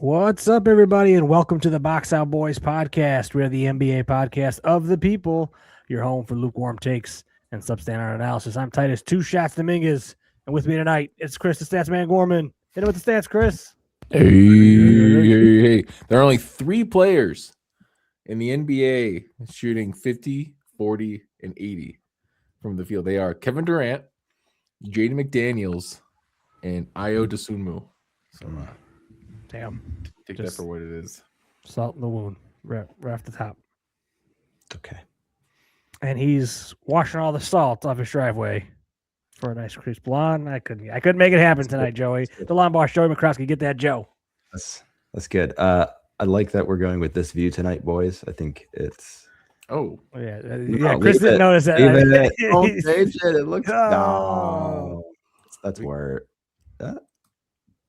What's up, everybody, and welcome to the Box Out Boys podcast. We are the NBA podcast of the people, your home for lukewarm takes and substandard analysis. I'm Titus Two Shots Dominguez, and with me tonight, it's Chris, the Stats Man Gorman. Hit it with the stats, Chris. Hey. There are only 3 players in the NBA shooting 50, 40, and 80 from the field. They are Kevin Durant, Jaden McDaniels, and Ayo Dosunmu. So, Damn. Take that for what it is. Salt in the wound, right off the top. It's okay. And he's washing all the salt off his driveway for a nice crisp lawn. I couldn't make it happen tonight, Joey. The lawn boss, Joey McCroskey. Get that, Joe. That's good. I like that we're going with this view tonight, boys. I think it's. Oh yeah. Chris didn't notice that. Don't change it. It looks. No, that's where.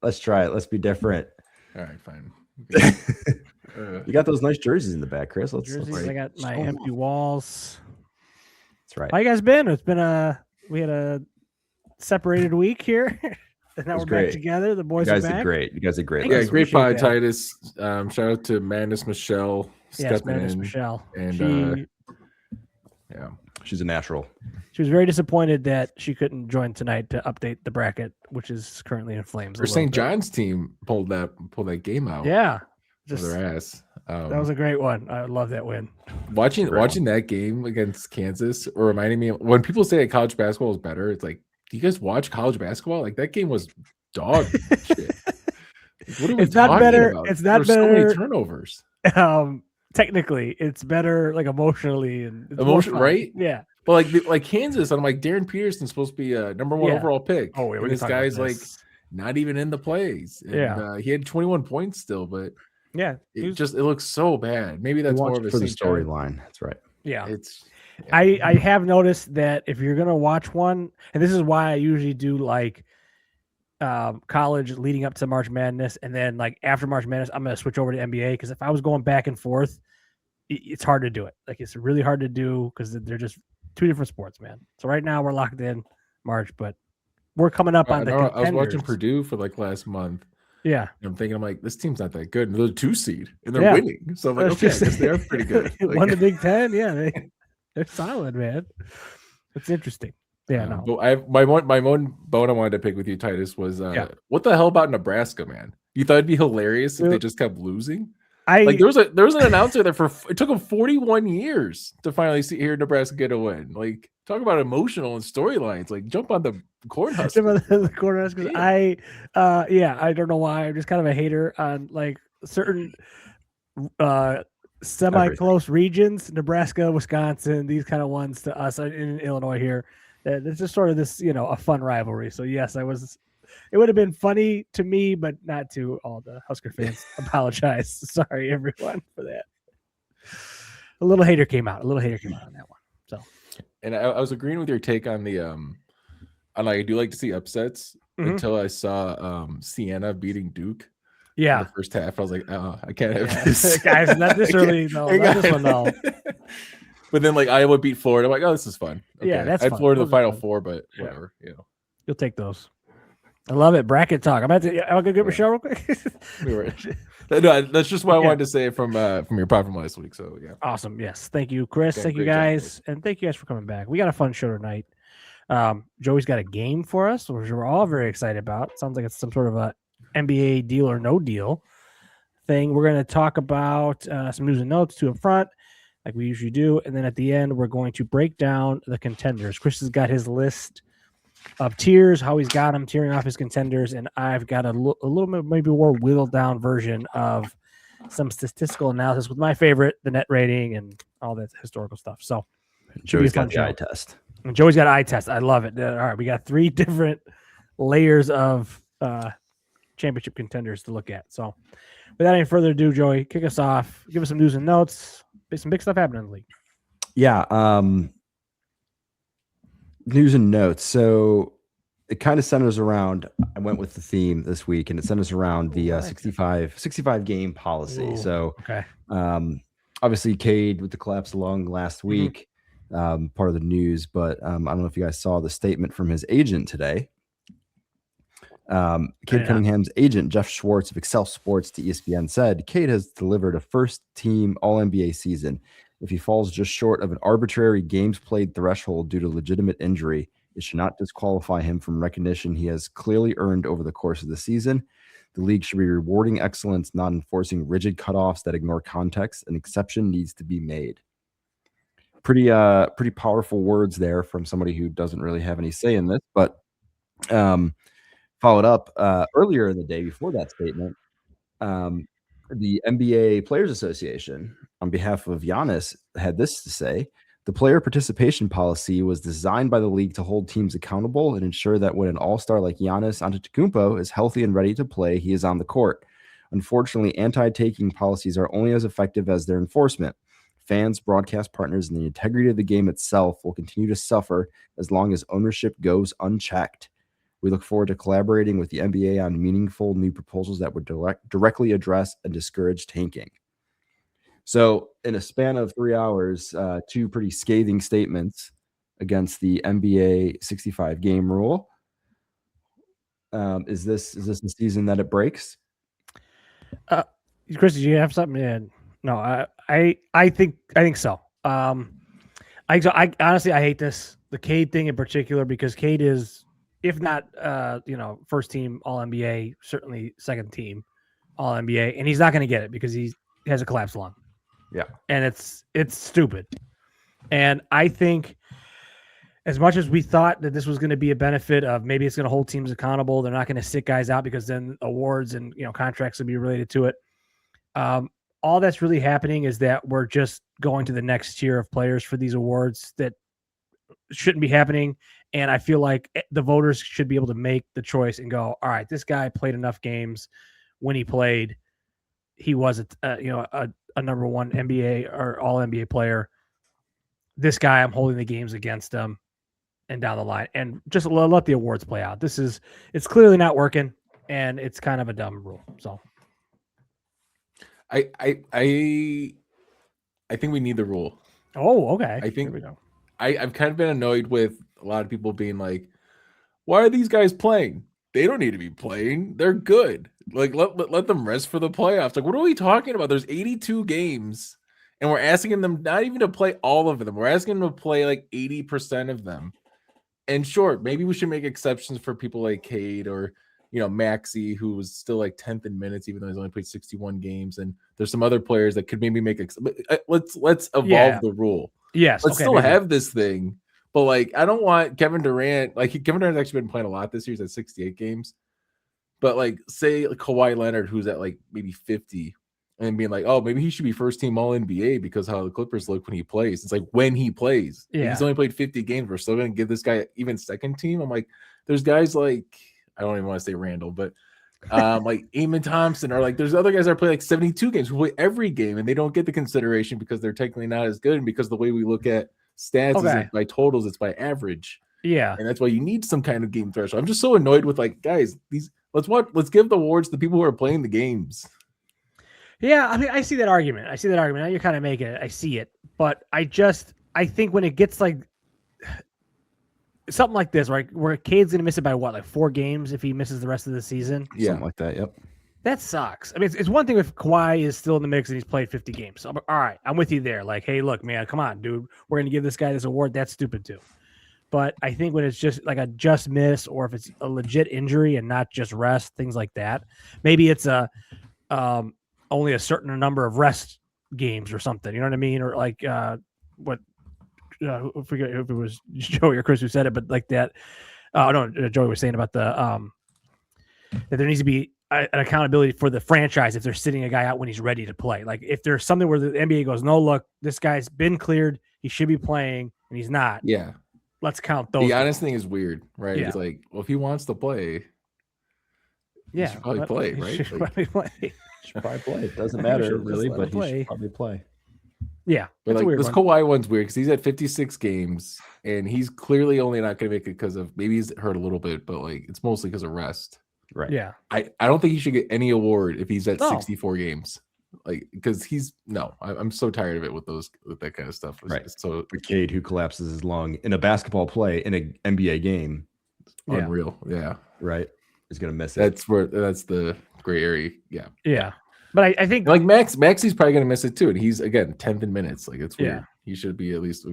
Let's try it. Let's be different. All right, fine. You got those nice jerseys in the back, Chris. I got my empty walls. That's right. How you guys been? It's been we had a separated week here. And now we're back together. The boys are back. You guys are great. Yeah, great pod, Titus. Shout out to Madness Michelle. Yes, Madness Michelle. And she's a natural. She was very disappointed that she couldn't join tonight to update the bracket, which is currently in flames. Her St. John's team pulled that game out. Yeah, just their ass. That was a great one. I love that win. Watching that game against Kansas reminding me when people say that college basketball is better. It's like, do you guys watch college basketball? Like that game was dog shit. What are we it's not better. About? It's not better. So many turnovers. Technically, it's better. Like emotionally and right? Yeah. But like Kansas, I'm like Darren Peterson's supposed to be a number 1 overall pick. Oh, and this guy's like not even in the plays. And, he had 21 points still, but it looks so bad. Maybe that's more of a storyline. That's right. Yeah, I have noticed that if you're gonna watch one, and this is why I usually do like college leading up to March Madness, and then like after March Madness, I'm gonna switch over to NBA because if I was going back and forth, it's hard to do it. Like it's really hard to do because they're just 2 different sports, man. So right now we're locked in March, but we're coming up on the contenders. I was watching Purdue for like last month. Yeah. And I'm like, this team's not that good. And they're 2 seed and they're winning. So I'm like, okay, I guess they are pretty good. Like, won the Big Ten. Yeah, they're solid, man. It's interesting. Yeah, no. But my one bone I wanted to pick with you, Titus, was what the hell about Nebraska, man? You thought it'd be hilarious if they just kept losing? There was an announcer that it took him 41 years to finally hear Nebraska get a win. Like, talk about emotional and storylines. Like, jump on the Cornhuskers. The Cornhuskers. I don't know why. I'm just kind of a hater on like certain semi-close regions, Nebraska, Wisconsin, these kind of ones to us in Illinois here. It's just sort of this, a fun rivalry. So yes, it would have been funny to me, but not to all the Husker fans. Apologize. Sorry, everyone, for that. A little hater came out on that one. So, and I was agreeing with your take on the I do like to see upsets until I saw Siena beating Duke. Yeah, in the first half. I was like, oh, I can't have this, guys. Not this early. No, not this one. No. But then like Iowa beat Florida. I'm like, oh, this is fun. Okay. Yeah, that's fun. Florida in the Final Four, but whatever. You'll take those. I love it. Bracket talk. I'm gonna get Michelle real quick. No, that's just what I wanted to say from your pod from last week. So yeah, awesome. Yes, thank you, Chris. Thank you guys, and thank you guys for coming back. We got a fun show tonight. Joey's got a game for us, which we're all very excited about. Sounds like it's some sort of a NBA deal or no deal thing. We're going to talk about some news and notes, 2 up front, like we usually do, and then at the end, we're going to break down the contenders. Chris has got his list of tiers, how he's got them, tearing off his contenders, and I've got a little bit maybe more whittled down version of some statistical analysis with my favorite, the net rating and all that historical stuff. So Joey's got the eye test. And Joey's got an eye test. I love it. All right, we got 3 different layers of championship contenders to look at. So without any further ado, Joey, kick us off. Give us some news and notes. Some big stuff happening in the league. Yeah. News and notes. So it kind of centers around, I went with the theme this week, and it centers around the 65 game policy. Ooh, so okay. Obviously Cade with the collapse along last week, part of the news, but I don't know if you guys saw the statement from his agent today. Cade Cunningham's agent, Jeff Schwartz of Excel Sports to ESPN, said Cade has delivered a first-team All-NBA season. If he falls just short of an arbitrary games played threshold due to legitimate injury, it should not disqualify him from recognition he has clearly earned over the course of the season. The league should be rewarding excellence, not enforcing rigid cutoffs that ignore context. An exception needs to be made. Pretty powerful words there from somebody who doesn't really have any say in this, but followed up earlier in the day before that statement, the NBA Players Association, on behalf of Giannis, had this to say: the player participation policy was designed by the league to hold teams accountable and ensure that when an all-star like Giannis Antetokounmpo is healthy and ready to play, he is on the court. Unfortunately, anti-taking policies are only as effective as their enforcement. Fans, broadcast partners, and the integrity of the game itself will continue to suffer as long as ownership goes unchecked. We look forward to collaborating with the NBA on meaningful new proposals that would directly address and discourage tanking. So in a span of 3 hours, two pretty scathing statements against the NBA 65 game rule. Is this the season that it breaks? Chris, did you have something? Yeah. No, I think so. I honestly, I hate this, the Cade thing in particular, because Cade is, if not, first team All NBA, certainly second team All NBA, and he's not going to get it because he has a collapsed lung. Yeah, and it's stupid. And I think, as much as we thought that this was going to be a benefit of maybe it's going to hold teams accountable, they're not going to sit guys out because then awards and contracts will be related to it. All that's really happening is that we're just going to the next tier of players for these awards that shouldn't be happening. And I feel like the voters should be able to make the choice and go, all right, this guy played enough games. When he played, he was a number one NBA or All NBA player. This guy, I'm holding the games against him and down the line, and just let the awards play out. It's clearly not working, and it's kind of a dumb rule. So I think we need the rule. Oh, okay. I think I've kind of been annoyed with a lot of people being like, why are these guys playing? They don't need to be playing. They're good. Like, let them rest for the playoffs. Like, what are we talking about? There's 82 games, and we're asking them not even to play all of them. We're asking them to play like 80% of them. And sure, maybe we should make exceptions for people like Cade or, Maxey, who was still like 10th in minutes, even though he's only played 61 games. And there's some other players that could maybe make let's evolve the rule. Yes. Let's still have this thing. But like, I don't want Kevin Durant. Like, Kevin Durant's actually been playing a lot this year. He's at 68 games. But like, say like Kawhi Leonard, who's at like maybe 50, and being like, oh, maybe he should be first team All NBA because how the Clippers look when he plays. It's like when he plays. Yeah. He's only played 50 games. We're still going to give this guy even second team. I'm like, there's guys like, I don't even want to say Randall, but like Eamon Thompson, or like there's other guys that play like 72 games who play every game, and they don't get the consideration because they're technically not as good, and because the way we look at stats isn't by totals, it's by average. Yeah, and that's why you need some kind of game threshold. I'm just so annoyed with like, guys, let's give the awards to the people who are playing the games. Yeah, I mean, I see that argument. Now you're kind of making it. I see it, but I think when it gets like something like this, right, where Cade's gonna miss it by what, like 4 games if he misses the rest of the season, something like that. Yep. That sucks. I mean, it's one thing if Kawhi is still in the mix and he's played 50 games. So all right, I'm with you there. Like, hey, look, man, come on, dude. We're going to give this guy this award. That's stupid too. But I think when it's just like a just miss, or if it's a legit injury and not just rest, things like that, maybe it's only a certain number of rest games or something. You know what I mean? Or like I forget if it was Joey or Chris who said it, but like that. No, Joey was saying about the that there needs to be an accountability for the franchise if they're sitting a guy out when he's ready to play. Like if there's something where the NBA goes, no, look, this guy's been cleared, he should be playing, and he's not. Yeah. Let's count those. The honest thing is weird, right? Yeah. It's like, well, if he wants to play, he should probably play, right? Should probably play. Should probably play. It doesn't matter really, but he should probably play. Yeah. But like this Kawhi one's weird because he's at 56 games and he's clearly only not going to make it because of maybe he's hurt a little bit, but like it's mostly because of rest. Right. Yeah. I don't think he should get any award if he's at 64 games. Like, because I'm so tired of it with that kind of stuff. Right. So the Cade who collapses his lung in a basketball play in an NBA game. Unreal. Yeah. Right. is going to miss it. That's the gray area. Yeah. Yeah. But I think like Maxi's probably going to miss it too. And he's again 10th in minutes. Like it's weird. Yeah. He should be at least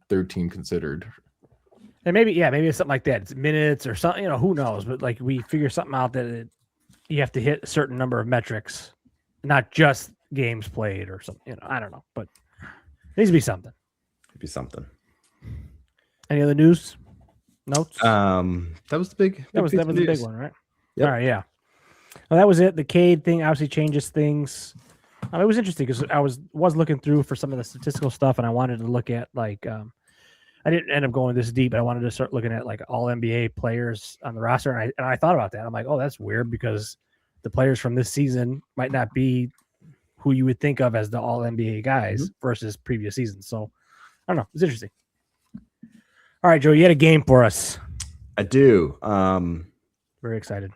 13 considered. And maybe it's something like that. It's minutes or something, who knows? But like we figure something out that you have to hit a certain number of metrics, not just games played or something. I don't know, but it needs to be something. It'd be something. Any other news? Notes? That was the big. That was the big one, right? Yep. All right, yeah. Well, that was it. The Cade thing obviously changes things. It was interesting because I was looking through for some of the statistical stuff, and I wanted to look at like I didn't end up going this deep, but I wanted to start looking at like all NBA players on the roster, and I thought about that. I'm like, oh, that's weird because the players from this season might not be who you would think of as the all NBA guys versus previous seasons. So I don't know. It's interesting. All right, Joe, you had a game for us. I do. Very excited.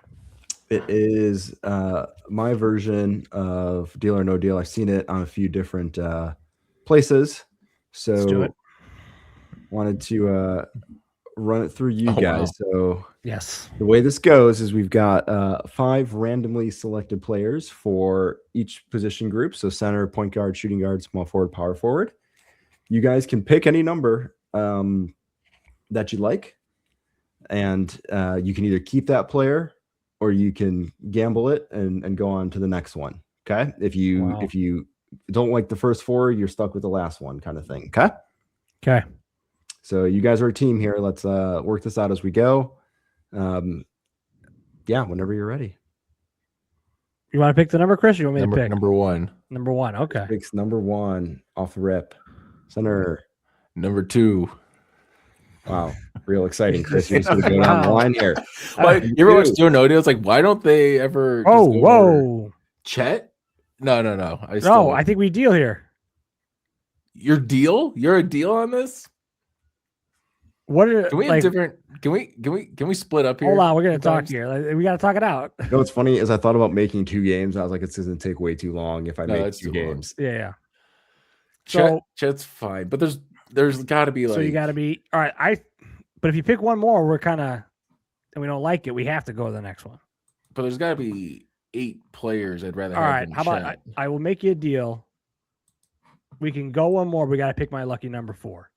It is my version of Deal or No Deal. I've seen it on a few different places. So let's do it. Wanted to run it through you guys. Wow. So yes, the way this goes is we've got 5 randomly selected players for each position group. So center, point guard, shooting guard, small forward, power forward. You guys can pick any number that you like, and you can either keep that player or you can gamble it and go on to the next one. Okay. If you don't like the first 4, you're stuck with the last one, kind of thing. Okay. Okay. So you guys are a team here. Let's work this out as we go. Yeah, whenever you're ready. You want to pick the number, Chris? Or you want me to pick number 1? Number 1. Okay. Picks number 1 off the rip. Center. Number 2. Wow, real exciting, Chris. You're just going to go down the line here. Like, you ever watch Deal or No Deal? It's like, why don't they ever? Whoa, Chet? No. I think we deal here. Your deal? You're a deal on this? What are can we have different? Can we split up here? Hold on, we're gonna talk here. We gotta talk it out. You know what's funny is I thought about making 2 games. I was like, it's gonna take way too long if I make 2 games. Yeah. Chet's fine, but there's got to be like. So you got to be all right. But if you pick one more, we're kind of, and we don't like it, we have to go to the next one. But there's got to be 8 players I'd rather. All right, how about I will make you a deal. We can go one more. We got to pick my lucky number 4.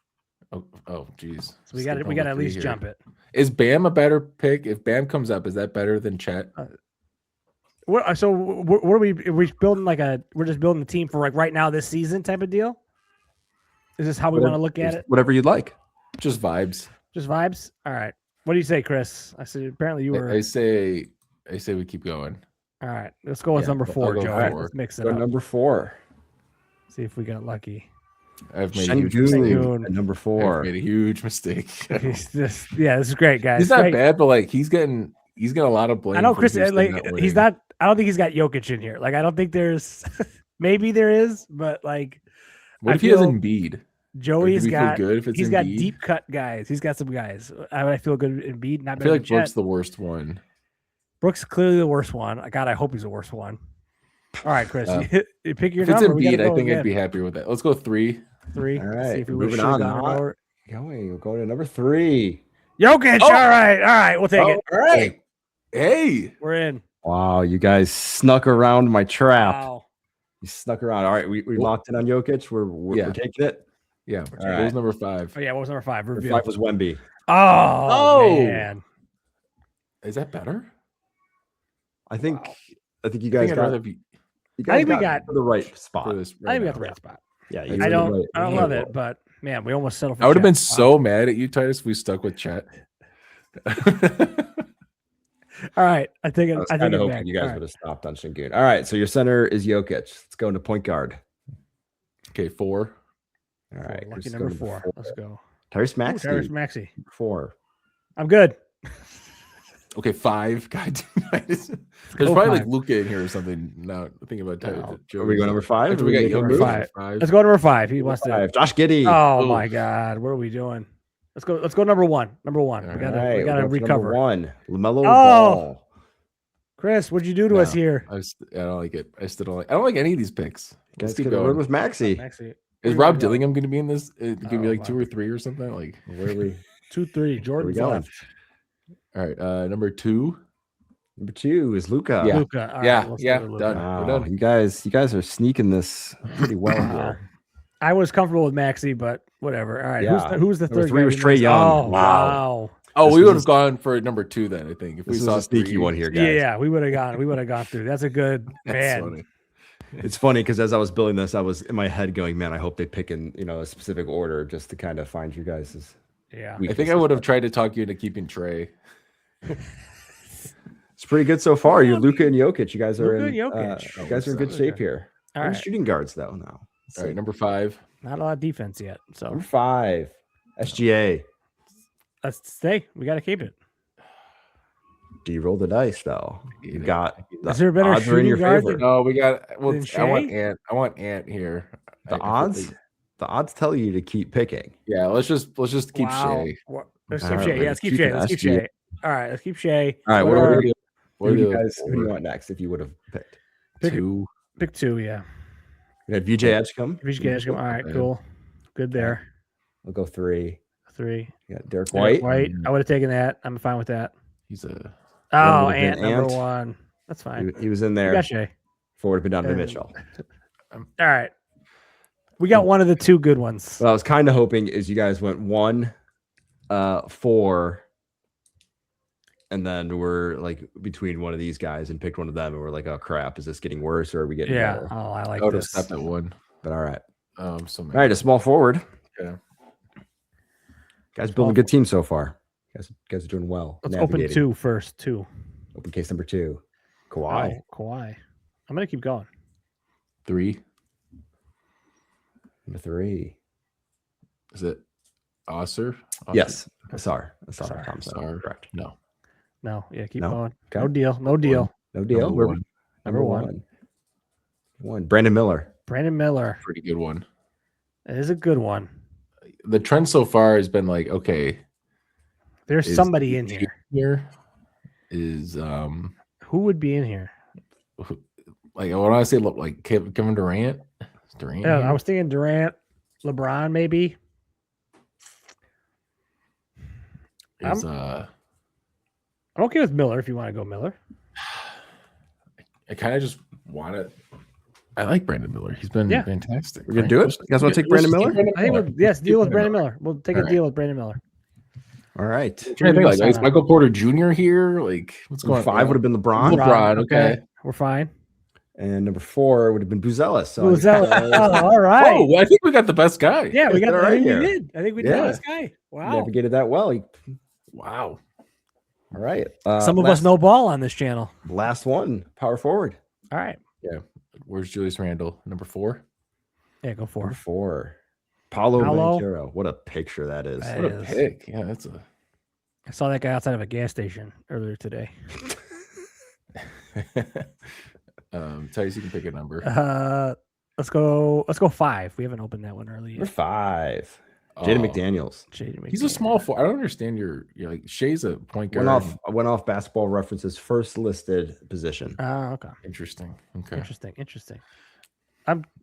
Oh, geez. So we got to at least jump it. Is Bam a better pick? If Bam comes up, is that better than Chet? What are we building we're just building the team for like right now this season type of deal? Is this how we want to look at it? Whatever you'd like. Just vibes. Just vibes? All right. What do you say, Chris? I said apparently you were. I say we keep going. All right. Let's go with number 4, Joe. Right, let's mix it up. Number 4. See if we got lucky. I've made a huge mistake. At number 4. I've made a huge mistake. This is great, guys. He's not bad, but like he's getting a lot of blame. I know Chris. Like he's not. I don't think he's got Jokic in here. Like I don't think there's. Maybe there is, but like. What if he has Embiid? Joey's got. Good if it's he's Embiid? Got deep cut guys. He's got some guys. I feel good in Embiid. Not. I feel like Brooks the worst one. Brooks clearly the worst one. God, I hope he's the worst one. All right, Chris. You pick your if number. It's Embiid, I think I'd be happier with that. Let's go 3. 3. All right. See if we moving on. We're going to number 3. Jokic. All right. We'll take it. All right. Hey, we're in. Wow, you guys snuck around my trap. Wow. You snuck around. All right, we locked in on Jokic. We're taking it. Yeah. What was number 5? Oh yeah, what was number 5? Number 5 was Wemby. Oh man. Is that better? I think you guys got. I think we got the right spot. I think we got the right spot. Yeah, I don't love it, but man, we almost settled for I would have been so mad at you, Titus, if we stuck with Chet. All right. I think hoping you guys would have stopped on Şengün. All right, so your center is Jokic. Let's go into point guard. Okay, 4. All right. Lucky number 4. Let's go. Tyrese Maxey. Tyrese Maxey. 4. I'm good. Okay, 5. God, there's probably like Luka in here or something. Now thinking about Titus. Are we going number 5? We got number 5. Let's go number 5. He wants to. Josh Giddey. Oh my God, what are we doing? Let's go number 1. Number 1. We gotta recover. Number 1. LaMelo Ball. Chris, what'd you do to us here? I don't like it. I don't like any of these picks. Let's keep going with Maxey. Is Rob Dillingham going to be in this? It could be like 2 or 3 or something. Like where are we? 2, 3. Jordan left. All right, number 2. Number 2 is Luca. Yeah. Luca. All right, Yeah. let's Yeah. go with Done. Luka. Wow, We're done. you guys are sneaking this pretty well here. I was comfortable with Maxey, but whatever. All right, Yeah. who's the Number third 3 guy was we Trae missed? Young. Oh, wow. Oh, This we was would have gone for number 2 then, I think. If we This saw was a sneaky 3. one here, guys. Yeah, we would have gone through. That's a good That's man. funny. It's funny because as I was building this, I was in my head going, "Man, I hope they pick in a specific order just to kind of find you guys." Yeah, I think I would have tried to talk you into keeping Trae. It's pretty good so far. You're Luka and Jokic. You guys are Luka in. and Jokic. You guys are in good shape here. All Any right. shooting guards though now. All right, number 5. Not a lot of defense yet, so Number 5, SGA. let's stay. We got to keep it. Do you roll the dice though? You got. Is there a better odds are in your shooting guard favor. No, we got. Well, Then I want Shea? Ant. I want Ant here. The odds tell you to keep picking. Yeah, let's just keep Shea. Let's All keep right, Shea. Yeah, let's keep Shea. Let's keep SGA. Shea. All right, let's keep Shea. All right, What what are do the you other guys? Who do you four? want next? If you would have picked, Pick 2. Pick 2. Yeah, we had VJ Edgecombe. All right, cool. Good there. We'll go 3. 3. You got Derek White. White. I would have taken that. I'm fine with that. He's a. Oh, would've been Ant number Ant. 1. That's fine. He was in We there. got Shea. Forward been Donovan And- Mitchell. All right. We got one of the 2 good ones. What I was kind of hoping is you guys went 1, 4, and then we're like between one of these guys and picked one of them, and we're like, oh crap, is this getting worse or are we getting Yeah. better? Oh, I like I would have this. stopped at 1. But all right. So All right, a small forward. Yeah. Guys building a good team so far. Guys are doing well. Let's open navigating. 2 first. 2. Open case number 2. Kawhi. Oh, Kawhi. I'm gonna keep going. 3. Number 3. Is it Osser? Yes. Asar Asar. Thompson. Asar. Correct. No. No. Yeah, keep No? going. Okay. No deal. No deal. No deal. Number We're- 1. Number 1. 1. Brandon Miller. Brandon Miller. Pretty good one. It is a good one. The trend so far has been like, okay, There's is somebody in here. Here is Who would be in here? like I want to say like Kevin Durant. Is Durant. Yeah, here? I was thinking Durant, LeBron, maybe. Is I'm okay with Miller if you want to go Miller. I kind of just want to. I like Brandon Miller. He's been fantastic. We're gonna do it. You guys want to take Brandon Miller? I think yes, deal with Brandon Miller. We'll take a deal with Brandon Miller. All right. Trying to think, like, is Michael Porter Jr. here? Like, what's going on? 5 would have been LeBron. LeBron. Okay. We're fine. And number 4 would have been Buzelis. So all right. Oh, I think we got the best guy. Yeah, we got All the right right here. we did. I think we did Yeah. this guy. Wow. navigated that well. Wow. All right. Some of us know ball on this channel. Last one, power forward. All right. Yeah. Where's Julius Randle? Number 4. Yeah, go for Number it. 4. Paulo Paulo. Banchero. What a picture that is. That What a is. pick. Yeah, that's a. I saw that guy outside of a gas station earlier today. Tice, you can pick a number. Let's go 5. We haven't opened that one early Number yet. 5. Oh, Jaden McDaniels. He's He's a small four. I don't understand your like Shea's a point guard. Went off Basketball Reference's first listed position. Oh, okay. Interesting. Okay. Interesting.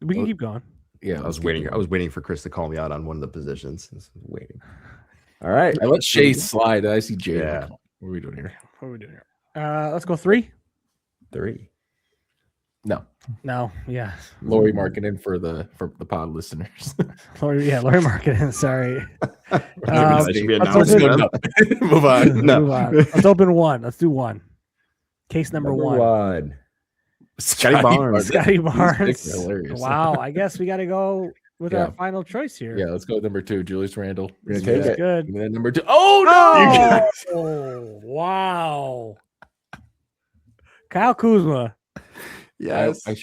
We can keep going. Yeah, I was waiting for Chris to call me out on one of the positions. I was waiting. All right. I let Shea slide. I see Jaden. Yeah. What are we doing here? Let's go 3. 3. No, yeah. Lori marketing for the pod listeners. Lori Marketing. Sorry. That should be let's announced. open- Move on. No. Move on. Let's open 1. Let's do 1. Case number 1. 1. Scotty Barnes. Scotty These Barnes. picks are hilarious. Wow. I guess we got to go with our final choice here. Yeah, let's go with number 2, Julius Randle. We're gonna Give me take that. it. Good. Give me that number 2. Oh no! Oh, wow. Kyle Kuzma. Yes. We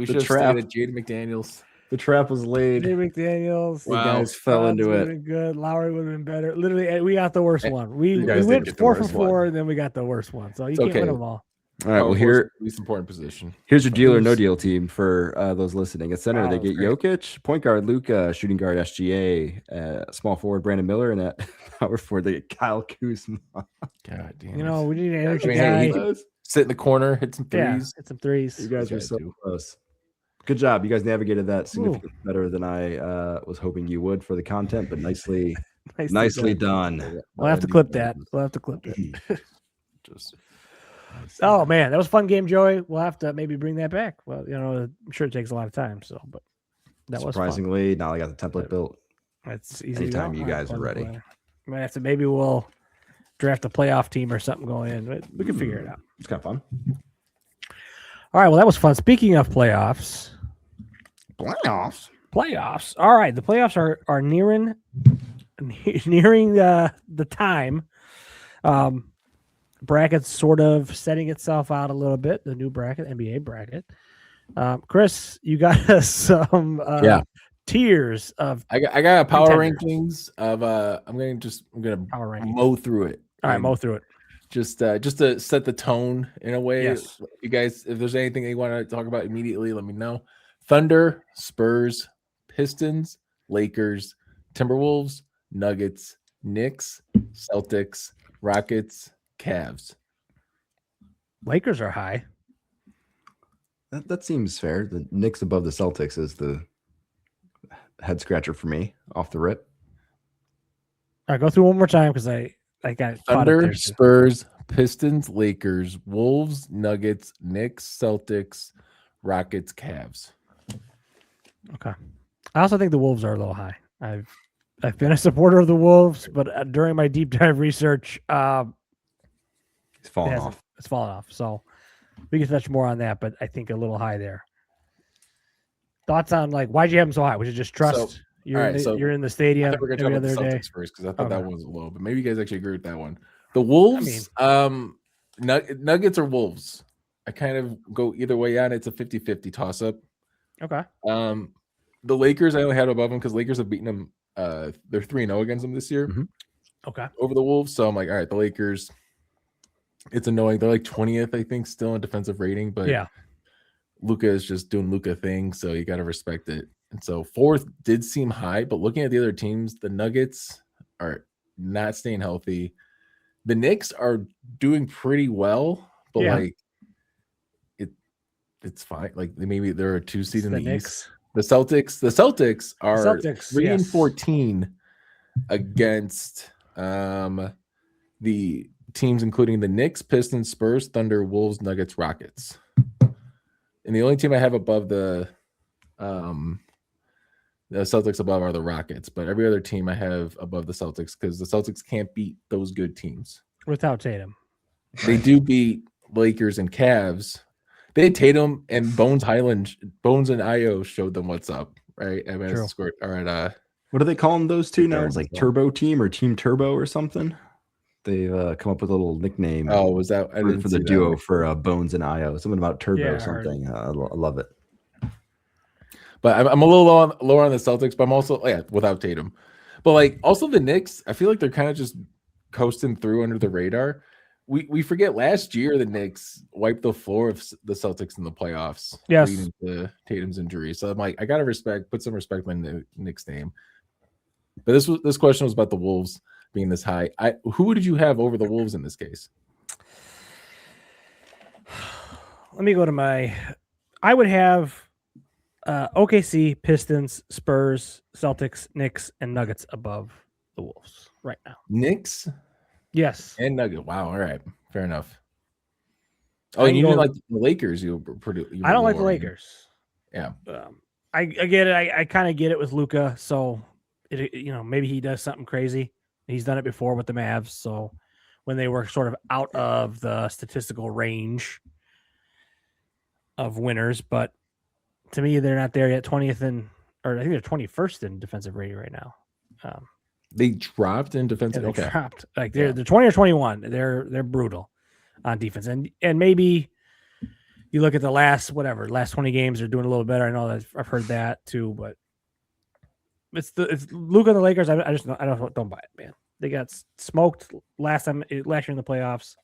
should have trap. stated Jaden McDaniels. The trap was laid. Jay McDaniels. The guys fell into Would've it. been good. Lowry would have been better. Literally, we got the worst one. We You guys did went get the 4 for worst 4, one. and then we got the worst one. So you It's can't okay. win them all. All right. Well, Least important position. here's your deal or no deal team for those listening. At center, Wow, they that's get great. Jokic, point guard Luka, shooting guard SGA, small forward Brandon Miller, and at power forward they get Kyle Kuzma. God damn. You know, we need an I energy mean, guy. hey, sit in the corner, hit some Yeah, threes. hit some threes. You guys were guys so do. close. Good job. You guys navigated that significantly better than I was hoping you would for the content, but nicely Nicely done. We'll have to clip that. We'll have to clip it. Just Oh man, that was a fun game, Joey. We'll have to maybe bring that back. Well, I'm sure it takes a lot of time. So, but that was surprisingly now I got the template built. It's easy. Anytime you guys are ready. Might have to. Maybe we'll draft a playoff team or something going in. We can figure it out. It's kind of fun. All right. Well, that was fun. Speaking of playoffs. All right. The playoffs are nearing the time. Bracket's sort of setting itself out a little bit. The new bracket, NBA bracket. Chris, you got us some tiers of. I got a power rankings of. I'm gonna mow through it. All right, mow through it. Just to set the tone in a way. Yes. You guys, if there's anything you want to talk about immediately, let me know. Thunder, Spurs, Pistons, Lakers, Timberwolves, Nuggets, Knicks, Celtics, Rockets, Cavs. Lakers are high. That seems fair. The Knicks above the Celtics is the head scratcher for me off the rip. All right, go through one more time because I got Thunder, Spurs, Pistons, Lakers, Wolves, Nuggets, Knicks, Celtics, Rockets, Cavs. Okay. I also think the Wolves are a little high. I've been a supporter of the Wolves, but during my deep dive research, it's fallen off. It's fallen off. So we can touch more on that, but I think a little high there. Thoughts on why'd you have them so high? Was it just trust? You're in the stadium every other day. day. First, because I thought that one was low, but maybe you guys actually agree with that one. The Wolves, Nuggets or Wolves. I kind of go either way on. It's a 50-50 toss up. Okay. The Lakers, I only had above them because Lakers have beaten them. They're 3-0 against them this year. Mm-hmm. Okay. Over the Wolves. So I'm like, all right, the Lakers. It's annoying. They're like 20th, I think, still in defensive rating, but Luka is just doing Luka things, so you got to respect it. And so 4th did seem high, but looking at the other teams, the Nuggets are not staying healthy. The Knicks are doing pretty well, but it's fine. Like maybe they're a 2 seed in the East. The Celtics are 3-14 against the teams including the Knicks, Pistons, Spurs, Thunder, Wolves, Nuggets, Rockets. And the only team I have above the Celtics above are the Rockets, but every other team I have above the Celtics because the Celtics can't beat those good teams. Without Tatum. They do beat Lakers and Cavs. They had Tatum and Bones and Io showed them what's up, right? I mean, scored. All right. What are they calling those two now? It's like Turbo Team or Team Turbo or something. They've come up with a little nickname. Oh, was that for the duo for Bones and Io? Something about Turbo something. I love it. But I'm a little lower on the Celtics, but I'm also without Tatum. But also the Knicks, I feel like they're kind of just coasting through under the radar. We forget last year the Knicks wiped the floor of the Celtics in the playoffs, leading to Tatum's injury. So I'm like, I gotta put some respect on the Knicks name. But this question was about the Wolves being this high. Who did you have over the Wolves in this case? Let me go to I would have OKC, Pistons, Spurs, Celtics, Knicks, and Nuggets above the Wolves right now. Knicks? Yes. And Nuggets. Wow. All right. Fair enough. Oh, and you didn't like the Lakers. I don't like the Lakers. Yeah. I get it. I kind of get it with Luka. So, maybe he does something crazy. He's done it before with the Mavs. So when they were sort of out of the statistical range of winners, but to me, they're not there yet. 20th or I think they're 21st in defensive rating right now. They dropped in defensive. They dropped. They're 20 or 21. They're brutal on defense, and maybe you look at the last 20 games, they're doing a little better. I know that I've heard that too, but it's Luka and the Lakers. I don't buy it, man. They got smoked last year in the playoffs.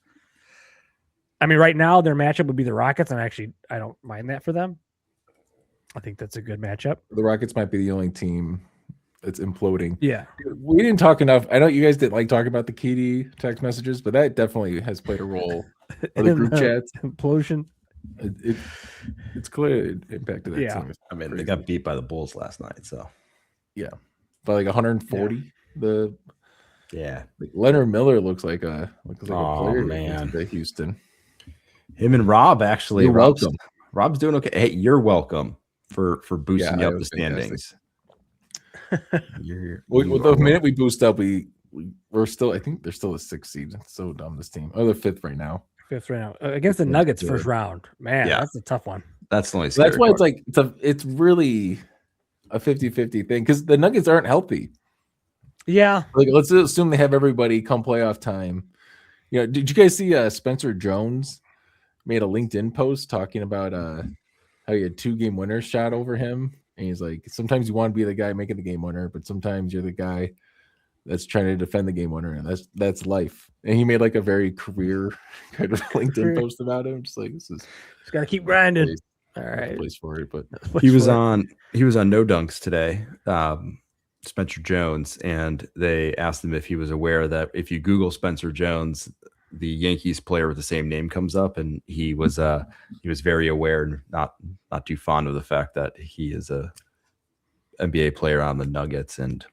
I mean, right now their matchup would be the Rockets, and I don't mind that for them. I think that's a good matchup. The Rockets might be the only team that's imploding. Yeah. We didn't talk enough. I know you guys didn't like talking about the KD text messages, but that definitely has played a role in the group chats. Implosion. It's clear it impacted that team. I mean, they got beat by the Bulls last night, so. Yeah. By 140. Yeah. Leonard Miller looks like a player man. to Houston. Him and Rob actually. You're welcome. Rob's doing okay. Hey, you're welcome for boosting up the standings. The minute we boost up, we're still. I think they're still a 6th seed. It's so dumb. This team. Oh, they're 5th right now. 5th right now against the Nuggets first round. Man, that's a tough one. That's the only. That's why it's like it's really a 50-50 thing because the Nuggets aren't healthy. Yeah. Like let's assume they have everybody come playoff time. You know, did you guys see Spencer Jones made a LinkedIn post talking about how he had 2 game winners shot over him? And he's like, sometimes you want to be the guy making the game winner, but sometimes you're the guy that's trying to defend the game winner, and that's life. And he made like a very career kind of LinkedIn post about him. Just like this is just gotta keep grinding. All right, place for it. But he was on No Dunks today, Spencer Jones, and they asked him if he was aware that if you Google Spencer Jones, the Yankees player with the same name comes up, and he was very aware and not too fond of the fact that he is a NBA player on the Nuggets and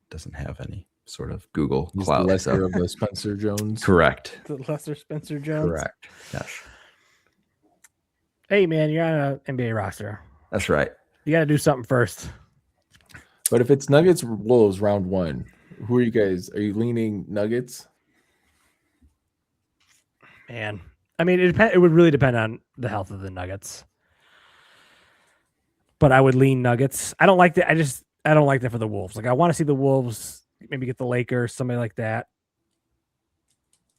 doesn't have any sort of Google clout. The lesser of the Spencer Jones. Correct. The lesser Spencer Jones. Correct. Yes. Hey man, you're on an NBA roster. That's right. You got to do something first. But if it's Nuggets Wolves round 1, who are you guys? Are you leaning Nuggets? Man, I mean, it would really depend on the health of the Nuggets. But I would lean Nuggets. I don't like that. I don't like that for the Wolves. Like I want to see the Wolves maybe get the Lakers, somebody like that.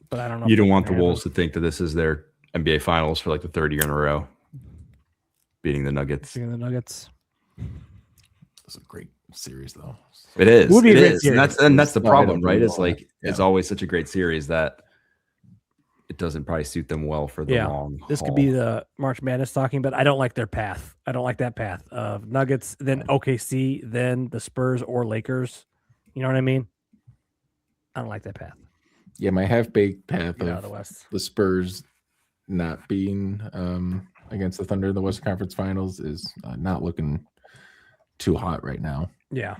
But I don't know. You don't want the Wolves to think that this is their NBA Finals for like the 3rd year in a row, beating the Nuggets. It's a great series, though. It is. It would be a great series. And that's the problem, right? It's like it's always such a great series that it doesn't probably suit them well for the long This haul. could be the March Madness talking, but I don't like their path. I don't like that path of Nuggets, then OKC, then the Spurs or Lakers. You know what I mean? I don't like that path. Yeah, my half-baked path of the West. The Spurs not being against the Thunder in the Western Conference Finals is not looking too hot right now. Yeah.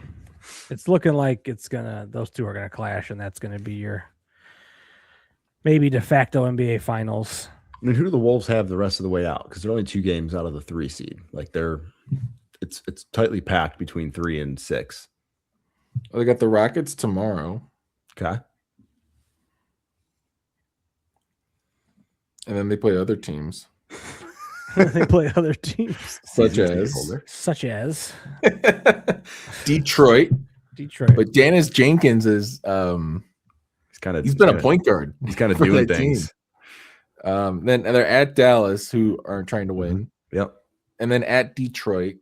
It's looking like those two are gonna clash, and that's gonna be your maybe de facto NBA Finals. I mean, who do the Wolves have the rest of the way out? Because they're only 2 games out of the 3 seed. Like it's tightly packed between 3 and 6. Well, they got the Rockets tomorrow. Okay. And then they play other teams. They play other teams. Such as Detroit. But Dennis Jenkins is he's been a point guard. He's kind of doing things. Then they're at Dallas, who are trying to win. Yep. And then at Detroit.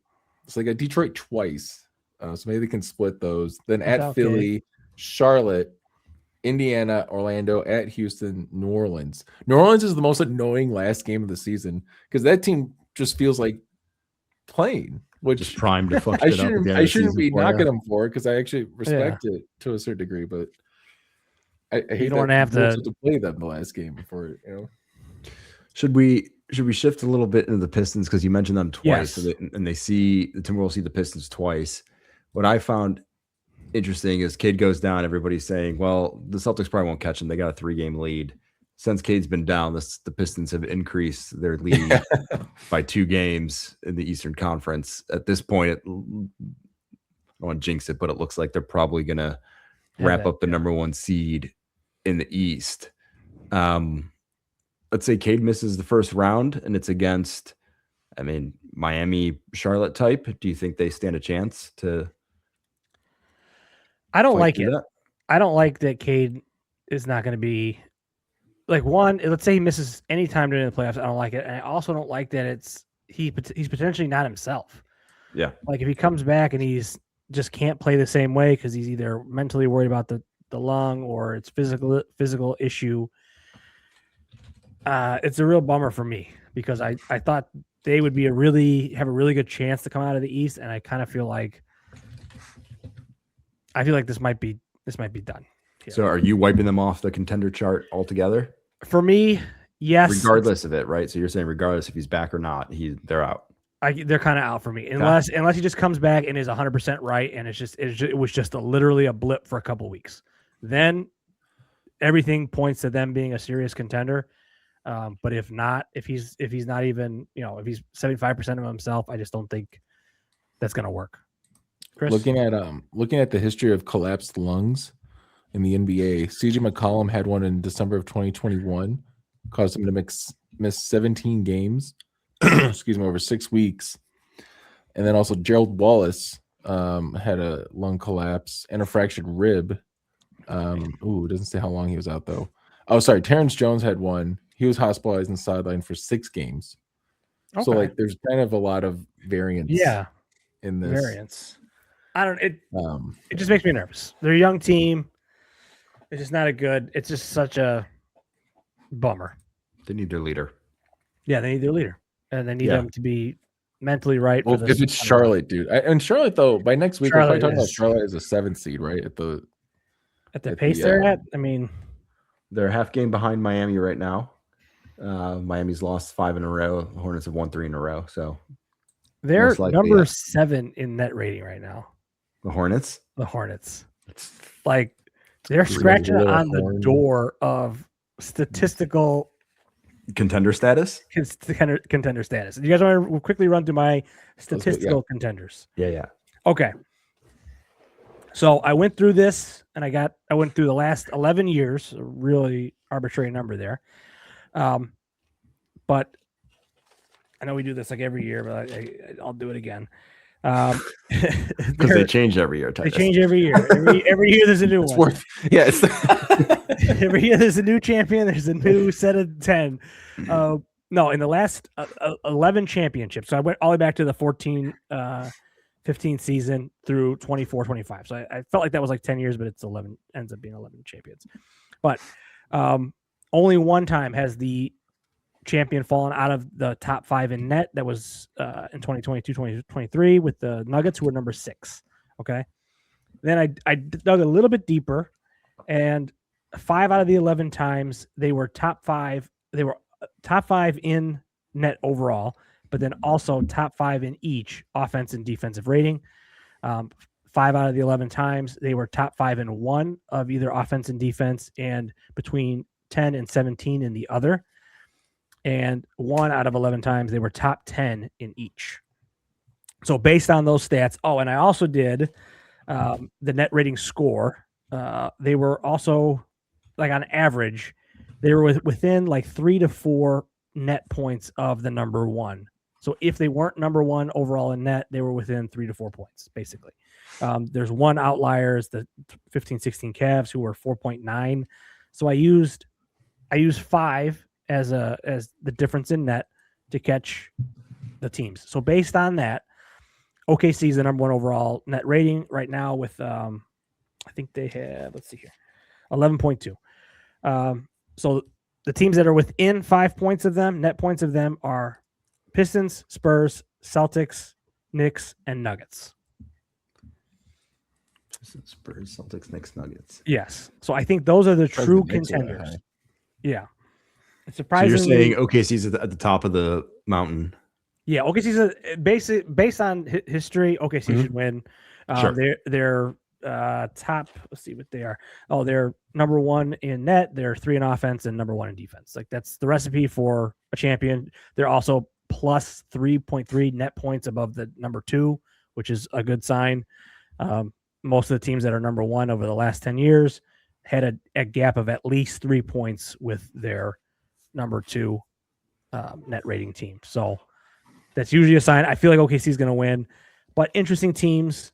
So they got Detroit twice. So maybe they can split those. Then at Philly, Charlotte, Indiana, Orlando, at Houston, New Orleans. New Orleans is the most annoying last game of the season because that team just feels like playing, which just primed to fuck I shouldn't be knocking them for it because I actually respect it to a certain degree, but I hate you don't want to have to play them the last game before, you know. Should we shift a little bit into the Pistons because you mentioned them twice, yes. and they see the Timberwolves see the Pistons twice. What I found interesting is Cade goes down. Everybody's saying, well, the Celtics probably won't catch him. They got a 3-game lead. Since Cade's been down, the Pistons have increased their lead by 2 games in the Eastern Conference. At this point, I don't want to jinx it, but it looks like they're probably going to wrap up the number 1 seed in the East. Let's say Cade misses the first round and it's against, Miami, Charlotte type. Do you think they stand a chance to? I don't like it. I don't like that Cade is not going to be like one. Let's say he misses any time during the playoffs. I don't like it. And I also don't like that he's potentially not himself. Yeah. Like if he comes back and he's just can't play the same way because he's either mentally worried about the lung or it's physical issue. It's a real bummer for me because I thought they would have a really good chance to come out of the East, and I kind of feel like this might be done. Yeah. So are you wiping them off the contender chart altogether? For me, yes. Regardless of it, right? So you're saying regardless if he's back or not, they're out. They're kind of out for me unless he just comes back and is 100% right, and it was just literally a blip for a couple weeks. Then everything points to them being a serious contender. But if not, if he's not even, if he's 75% of himself, I just don't think that's going to work. Chris? Looking at the history of collapsed lungs in the NBA, CJ McCollum had one in December of 2021, caused him to miss 17 games, excuse me, over 6 weeks. And then also Gerald Wallace had a lung collapse and a fractured rib. It doesn't say how long he was out though. Oh, sorry, Terrence Jones had one. He was hospitalized and sidelined for 6 games. Okay. So like, there's kind of a lot of variance. Yeah, in this variance. It just makes me nervous. They're a young team. It's just not a good. It's just such a bummer. They need their leader. Yeah, they need their leader, and they need them to be mentally right. Well, if it's Charlotte, dude, and Charlotte though, by next week we're probably talking about Charlotte as a 7th seed, right? At the pace they're at. I mean, they're a half game behind Miami right now. Miami's lost 5 in a row. The Hornets have won 3 in a row. So they're number 7 in net rating right now. The Hornets. It's like they're scratching on the door of statistical contender status. Contender status. You guys want to quickly run through my statistical contenders? Yeah. Okay. So I went through this, and I went through the last 11 years. A really arbitrary number there. But I know we do this like every year, but I'll do it again. Because they change every year. They change every year. Every year there's a new one. Every year there's a new champion. There's a new set of 10. No, in the last 11 championships. So I went all the way back to the 15 season through 24-25. So I felt like that was like 10 years, but it's 11. Ends up being 11 champions. But only one time has the champion fallen out of the top 5 in net. That was in 2022-2023 with the Nuggets, who were number 6. Okay. Then I dug a little bit deeper, and 5 out of the 11 times they were top 5. They were top 5 in net overall, but then also top 5 in each offense and defensive rating. 5 out of the 11 times they were top 5 in one of either offense and defense, and between 10 and 17 in the other. And 1 out of 11 times they were top 10 in each. So based on those stats, and I also did the net rating score. They were also, like, on average, they were within like 3 to 4 net points of the number 1. So if they weren't number 1 overall in net, they were within 3 to 4 points, basically. There's one outlier, is the 15-16 Cavs, who were 4.9. So I used 5 as the difference in net to catch the teams. So based on that, OKC is the number 1 overall net rating right now with I think they have, let's see here, 11.2. So the teams that are within 5 points of them, net points of them, are Pistons, Spurs, Celtics, Knicks, and Nuggets. Pistons, Spurs, Celtics, Knicks, Nuggets. Yes. So I think those are the true contenders. Yeah. Surprisingly, so you're saying OKC's at the top of the mountain? Yeah, OKC's based on history. OKC should win. Sure. They're top. Let's see what they are. They're number 1 in net. They're 3 in offense and number 1 in defense. Like, that's the recipe for a champion. They're also plus 3.3 net points above the number 2, which is a good sign. Most of the teams that are number 1 over the last 10 years had a gap of at least 3 points with their number 2 net rating team. So that's usually a sign. I feel like OKC is going to win, but interesting teams.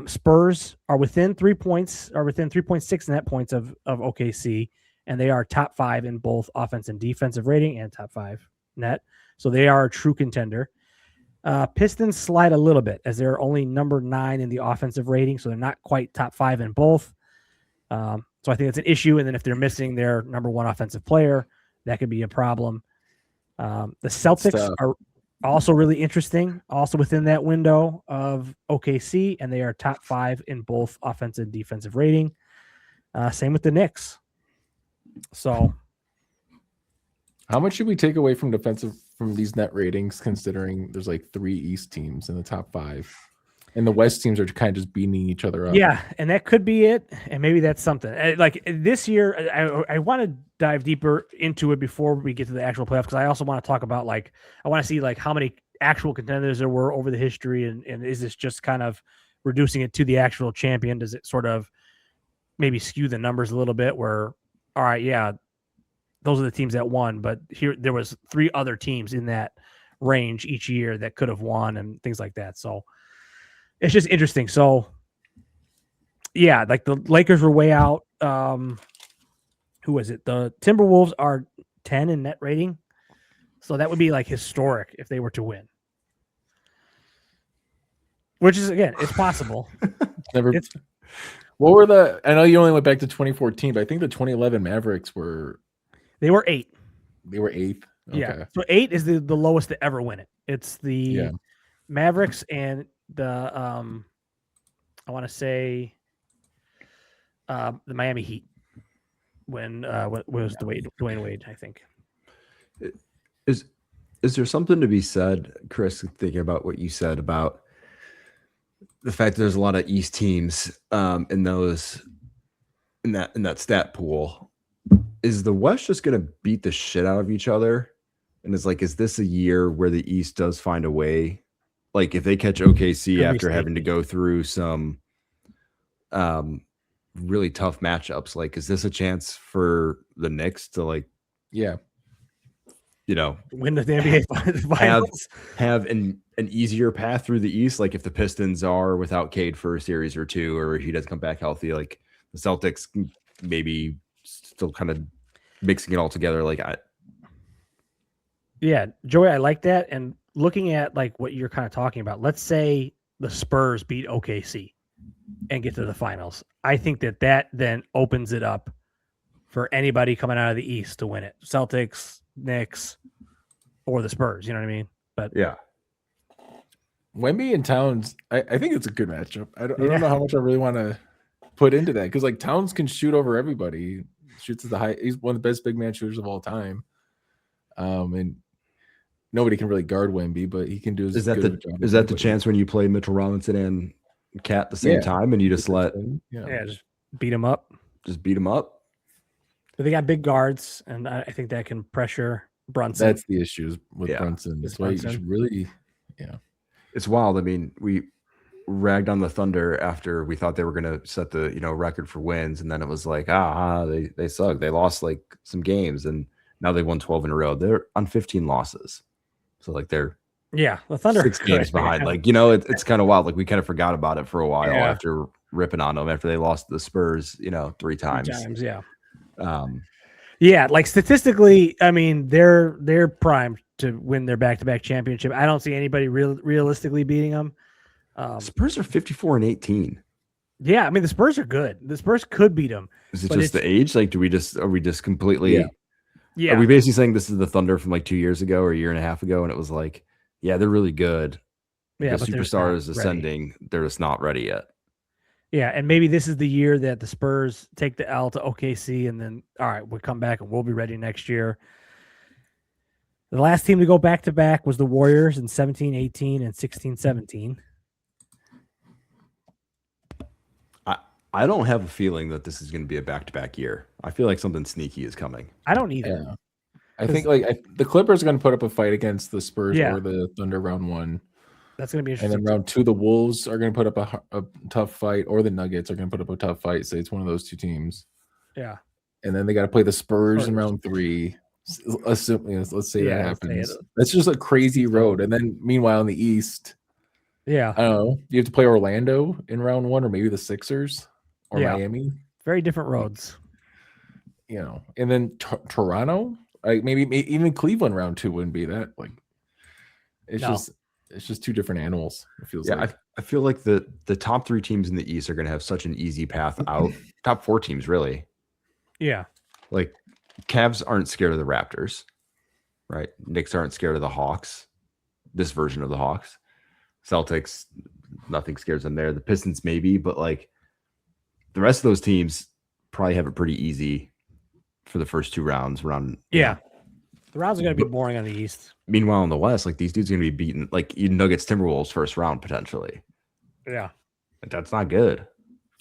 Spurs are within 3 points, or within 3.6 net points of OKC, and they are top 5 in both offense and defensive rating, and top 5 net. So they are a true contender. Pistons slide a little bit, as they're only number 9 in the offensive rating, so they're not quite top 5 in both. So I think it's an issue. And then if they're missing their number 1 offensive player, that could be a problem. The Celtics are also really interesting, also within that window of OKC, and they are top 5 in both offensive and defensive rating. Same with the Knicks. So, how much should we take away from these net ratings, considering there's like 3 East teams in the top 5? And the West teams are kind of just beating each other up. Yeah, and that could be it. And maybe that's something. Like this year, I want to dive deeper into it before we get to the actual playoffs, because I also want to talk about, like, I want to see like how many actual contenders there were over the history, and is this just kind of reducing it to the actual champion? Does it sort of maybe skew the numbers a little bit where, all right, yeah, those are the teams that won, but here there was 3 other teams in that range each year that could have won and things like that. So it's just interesting. So yeah, like the Lakers were way out. Who was it? The Timberwolves are 10 in net rating. So that would be like historic if they were to win. Which is, again, it's possible. What were the? I know you only went back to 2014, but I think the 2011 Mavericks were. They were 8. They were 8th. Okay. Yeah. So 8 is the lowest to ever win it. It's the Mavericks and the I want to say the Miami Heat when was Dwayne Wade, I think. Is there something to be said, Chris, thinking about what you said about the fact that there's a lot of East teams in that stat pool? Is the West just going to beat the shit out of each other? And it's like, is this a year where the East does find a way? Like, if they catch OKC after having to go through some really tough matchups, like, is this a chance for the Knicks to, like, win the NBA finals? Have an easier path through the East? Like, if the Pistons are without Cade for a series or two, or if he does come back healthy, like the Celtics maybe still kind of mixing it all together. Like, Joey, I like that. And looking at like what you're kind of talking about, let's say the Spurs beat OKC and get to the finals. I think that then opens it up for anybody coming out of the East to win it. Celtics, Knicks, or the Spurs, you know what I mean? But yeah. Wemby and Towns, I think it's a good matchup. I don't know how much I really want to put into that, because like Towns can shoot over everybody. He shoots at the high. He's one of the best big man shooters of all time. And nobody can really guard Wemby, but he can do. Is that the chance when you play Mitchell Robinson and Cat at the same time, and you just just beat him up? Just beat him up. But they got big guards, and I think that can pressure Brunson. That's the issues with Brunson. That's why you should really, It's wild. I mean, we ragged on the Thunder after we thought they were going to set the record for wins, and then it was like, they suck. They lost like some games, and now they won 12 in a row. They're on 15 losses, so like they're the Thunder 6 games behind. Like, it's kind of wild. Like, we kind of forgot about it for a while after ripping on them after they lost to the Spurs 3 times. Like statistically, I mean, they're primed to win their back-to-back championship. I don't see anybody realistically beating them. Spurs are 54-18. Yeah, I mean, the Spurs are good. The Spurs could beat them. Is it just the age? Like, are we just completely? Yeah. Are we basically saying this is the Thunder from like 2 years ago or a year and a half ago, and it was like, they're really good. Yeah, the superstar is ascending. They're just not ready yet. Yeah, and maybe this is the year that the Spurs take the L to OKC, and then, all right, we'll come back and we'll be ready next year. The last team to go back-to-back was the Warriors in 17-18 and 16-17. I don't have a feeling that this is going to be a back-to-back year. I feel like something sneaky is coming. I don't either. Yeah. I think the Clippers are going to put up a fight against the Spurs or the Thunder round 1. That's going to be interesting. And then round 2, the Wolves are going to put up a tough fight, or the Nuggets are going to put up a tough fight. Say it's one of those 2 teams. Yeah. And then they got to play the Spurs in round 3. Let's say that happens. That's just a crazy road. And then meanwhile in the East, I don't know, you have to play Orlando in round 1, or maybe the Sixers or Miami. Very different roads. And then Toronto, like maybe even Cleveland round 2 wouldn't be that like. It's just 2 different animals. It feels like. I feel like the top 3 teams in the East are going to have such an easy path out. Top 4 teams, really. Yeah. Like, Cavs aren't scared of the Raptors, right? Knicks aren't scared of the Hawks, this version of the Hawks. Celtics, nothing scares them there. The Pistons maybe, but like the rest of those teams probably have it pretty easy for the first 2 rounds. The rounds are going to be boring on the East. Meanwhile, in the West, like these dudes are going to be beaten, like Nuggets, Timberwolves first round potentially. Yeah. That's not good.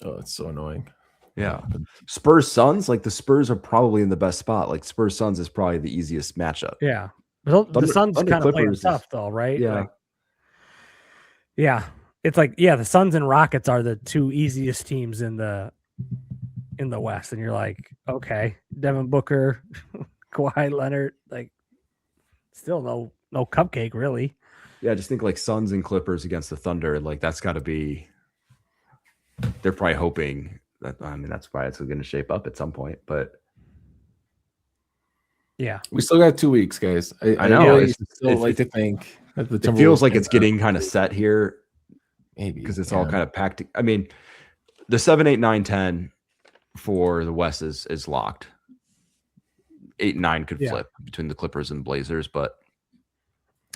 Oh, it's so annoying. Yeah. Spurs Suns, like the Spurs are probably in the best spot. Like Spurs Suns is probably the easiest matchup. Yeah. The Suns kind of play tough though, right? Yeah. Like, yeah. It's like, yeah, the Suns and Rockets are the two easiest teams in the West. And you're like, okay, Devin Booker, Kawhi Leonard, like still no cupcake really. Yeah, I just think like Suns and Clippers against the Thunder, like that's got to be. They're probably hoping that. I mean, that's why it's going to shape up at some point. But yeah, we still got 2 weeks, guys. I know. Really still like to think that it feels like it's getting kind of set here, maybe because it's all kind of packed. I mean, the 7, 8, 9, 10 for the West is locked. 8 and 9 could flip between the Clippers and Blazers, but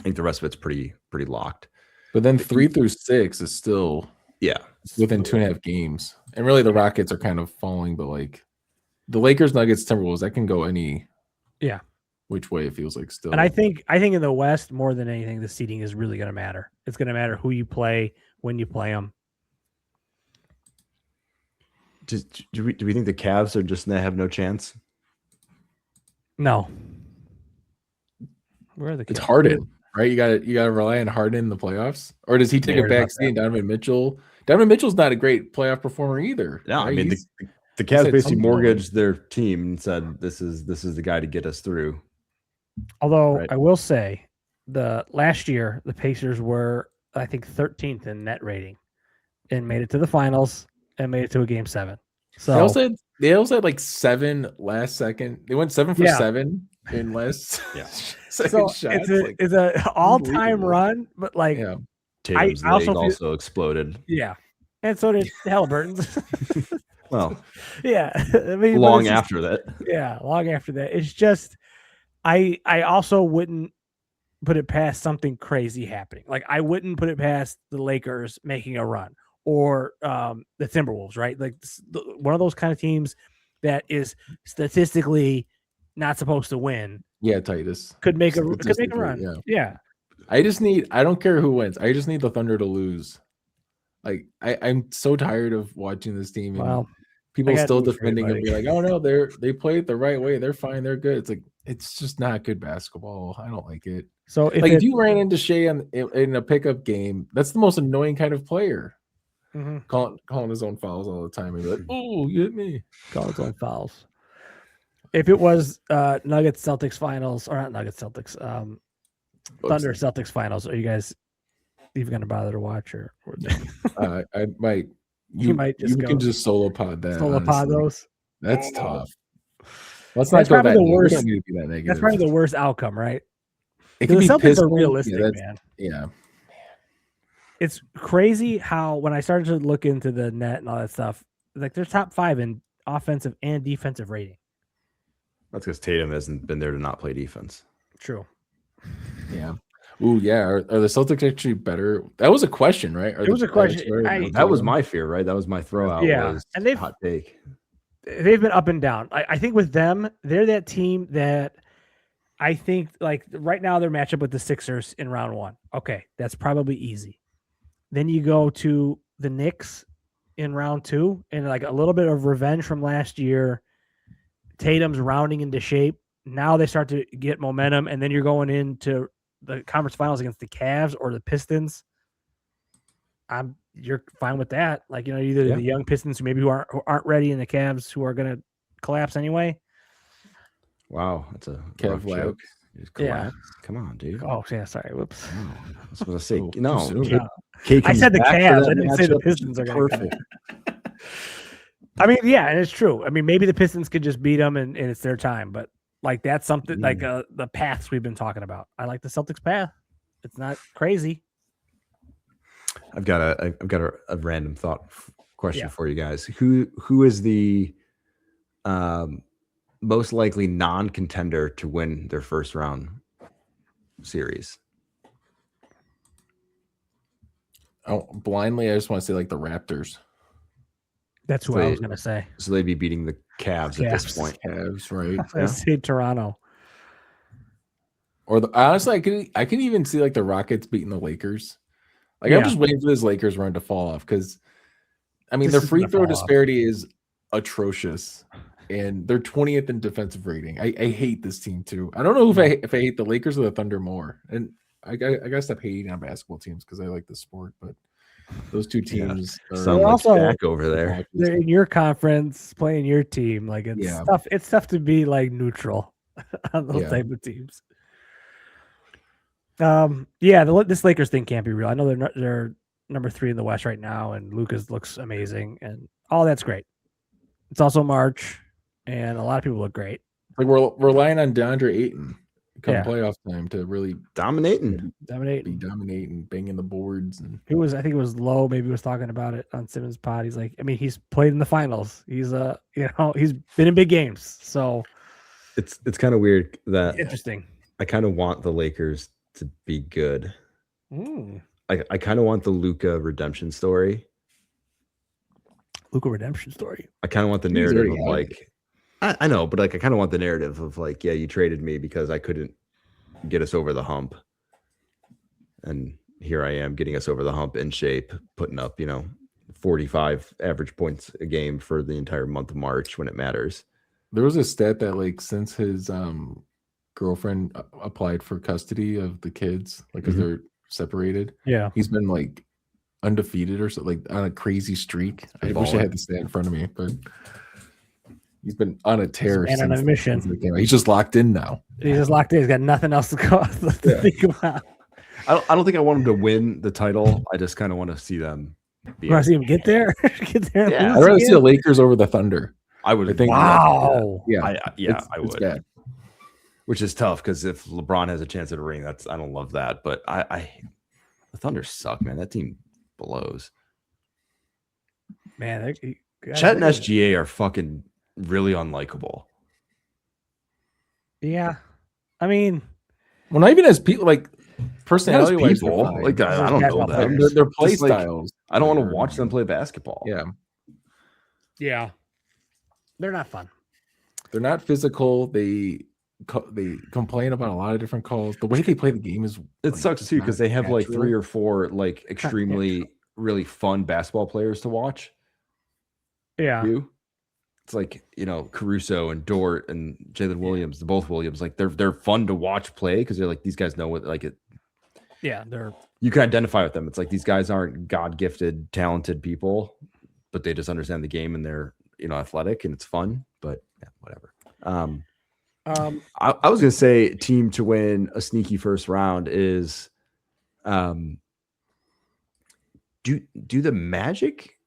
I think the rest of it's pretty locked. But then 3 through 6 is still within 2.5 games, and really the Rockets are kind of falling, but like the Lakers, Nuggets, Timberwolves, that can go any which way. It feels like still. And I think in the West more than anything, the seeding is really going to matter. It's going to matter who you play, when you play them. Do we think the Cavs are just have no chance? No. Where are the Cavs? It's Harden, right? You gotta rely on Harden in the playoffs, or does he take a back seat? Donovan Mitchell. Donovan Mitchell's not a great playoff performer either. No, right? I mean the Cavs basically mortgaged their team and said this is the guy to get us through. Although I will say, the last year the Pacers were, I think, 13th in net rating, and made it to the finals and made it to a game 7. So they also had like 7 last second. They went 7 for 7 in last second shots. It's an all-time run, but like Tatum's leg also exploded. Yeah, and so did Halliburton's. Well, I mean, long after that. Yeah, long after that. It's just I also wouldn't put it past something crazy happening. Like I wouldn't put it past the Lakers making a run, or the Timberwolves, right? Like one of those kind of teams that is statistically not supposed to win. Yeah, Titus could make a run. Yeah. I don't care who wins. I just need the Thunder to lose. Like I'm so tired of watching this team and people still defending and be like, oh no, they played the right way. They're fine. They're good. It's like, it's just not good basketball. I don't like it. So if you ran into Shea in a pickup game, that's the most annoying kind of player. Mm-hmm. Calling his own fouls all the time and be like, oh, you hit me. Call his own fouls. If it was Nuggets Celtics finals, or not Nuggets Celtics, Thunder Celtics finals, are you guys even going to bother to watch, or I might. You can just solo pod that. Solo pod those. That's tough. Let's not go that. The worst. We don't need to be that negative. That's probably the worst outcome, right? It can be Celtics are realistic, man. Yeah. It's crazy how when I started to look into the net and all that stuff, like they're top 5 in offensive and defensive rating. That's because Tatum hasn't been there to not play defense. True. Yeah. Ooh, yeah. Are the Celtics actually better? That was a question, right? It was a question. That was my fear, right? That was my throw out. Yeah, and they've hot take. They've been up and down. I think with them, they're that team that I think like right now their matchup with the Sixers in round 1. Okay, that's probably easy. Then you go to the Knicks in round 2, and like a little bit of revenge from last year. Tatum's rounding into shape. Now they start to get momentum, and then you're going into the conference finals against the Cavs or the Pistons. You're fine with that. Like, either the young Pistons who aren't ready, and the Cavs who are going to collapse anyway. Wow, that's a Cav joke. Yeah, come on, dude. Oh yeah, sorry. Whoops. Oh, I was going to say I said the Cavs. I didn't say the Pistons are going to perfect. I mean, yeah, and it's true. I mean, maybe the Pistons could just beat them, and it's their time. But like that's something like the paths we've been talking about. I like the Celtics path. It's not crazy. I've got a random thought question for you guys. Who is the most likely non-contender to win their first round series? Oh, blindly, I just want to say like the Raptors. That's what I was going to say. So they'd be beating the Cavs at this point. Cavs, right? I was going to say Toronto. Or honestly, I could even see like the Rockets beating the Lakers. Like I'm just waiting for this Lakers run to fall off because, I mean, their free throw disparity is atrocious, and they're 20th in defensive rating. I hate this team too. I don't know if I hate the Lakers or the Thunder more, and I gotta stop hating on basketball teams because I like the sport, but those two teams are also back over there. They're in your conference playing your team. Like it's tough. It's tough to be like neutral on those type of teams. This Lakers thing can't be real. I know they're number 3 in the West right now, and Lucas looks amazing, and all that's great. It's also March, and a lot of people look great. Like we're relying on DeAndre Ayton come playoff time to really dominate, banging the boards. And I think it was Lowe. Maybe was talking about it on Simmons' pod. He's like, I mean, he's played in the finals. He's he's been in big games. So it's kind of weird that interesting. I kind of want the Lakers to be good. I kind of want the Luka redemption story. I kind of want the narrative of like, I know, but like I kind of want the narrative of like, yeah, you traded me because I couldn't get us over the hump, and here I am getting us over the hump in shape, putting up 45 average points a game for the entire month of March when it matters. There was a stat that like since his girlfriend applied for custody of the kids, like because they're separated, he's been like undefeated or so, like on a crazy streak. I wish I had the stat in front of me, but he's been on a tear. He's on a mission. He's just locked in now. He's got nothing else to think about. I don't think I want him to win the title. I just kind of want to see them. You want to see him get there? Yeah, I'd rather see the Lakers over the Thunder. I would think. Wow. I would. It's bad. Which is tough because if LeBron has a chance at a ring, I don't love that. But the Thunder suck, man. That team blows. Man, Chet and SGA are fucking really unlikable. Yeah, I mean, well, not even as people, like personality wise, like I don't know that their play styles. I don't want to watch them play basketball. Yeah, they're not fun. They're not physical. They complain about a lot of different calls. The way they play the game is sucks too because they have like 3 or 4 like extremely really fun basketball players to watch. Yeah. It's like, Caruso and Dort and Jalen Williams, both Williams, like they're fun to watch play because they're like, these guys know what, like it. Yeah, you can identify with them. It's like these guys aren't God-gifted, talented people, but they just understand the game and they're, athletic and it's fun, but yeah, whatever. I was going to say team to win a sneaky first round is, do the Magic